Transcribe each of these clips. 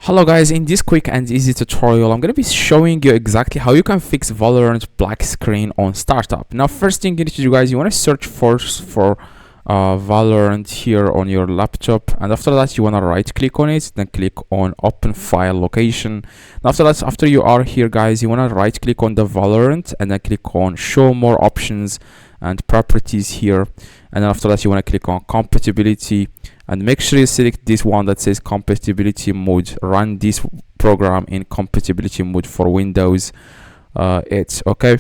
Hello guys, in this quick and easy tutorial I'm going to be showing you exactly how you can fix Valorant black screen on startup. Now first thing you need to do, guys, you want to search first for Valorant here on your laptop, and after that you want to right click on it, then click on open file location. And after that, after you are here, guys, you want to right click on the Valorant and then click on show more options and properties here, and then after that you want to click on compatibility and make sure you select this one that says compatibility mode. Run this program in compatibility mode for Windows 8. Okay,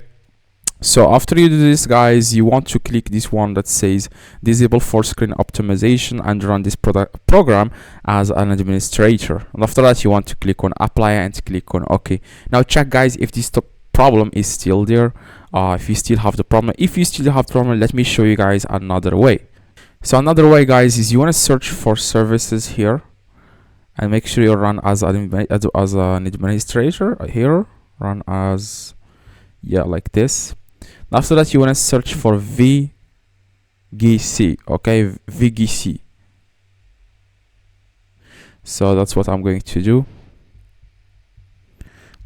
so after you do this, guys, you want to click this one that says disable full screen optimization and run this program as an administrator. And after that you want to click on apply and click on OK. Now check, guys, if this problem is still there. If you still have the problem, let me show you guys another way. So another way, guys, is you want to search for services here and make sure you run as an administrator here. Run as, yeah, like this. After that you want to search for VGC. Okay, VGC. So that's what I'm going to do.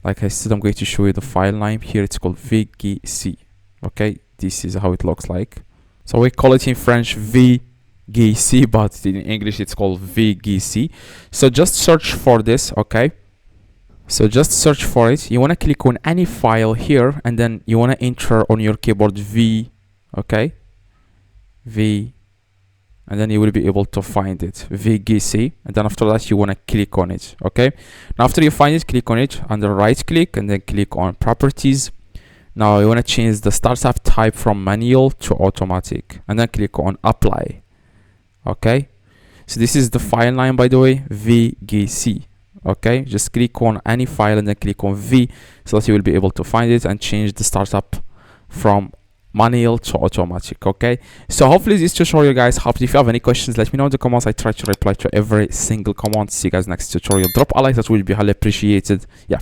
Like I said, I'm going to show you the file name here. It's called VGC. Okay, this is how it looks like. So we call it in French VGC, but in English it's called VGC. So just search for this. Okay, so just search for it. You want to click on any file here, and then you want to enter on your keyboard V. Okay, V, and then you will be able to find it, VGC, and then after that you want to click on it. Okay, now after you find it, click on it and then right click and then click on properties. Now you want to change the startup type from manual to automatic and then click on apply. Okay, so this is the file name, by the way, VGC. Okay, just click on any file and then click on V so that you will be able to find it and change the startup from manual to automatic. Okay, so hopefully this tutorial, guys, helped. If you have any questions, let me know in the comments. I try to reply to every single comment. See you guys next tutorial. Drop a like, that would be highly appreciated. Yeah.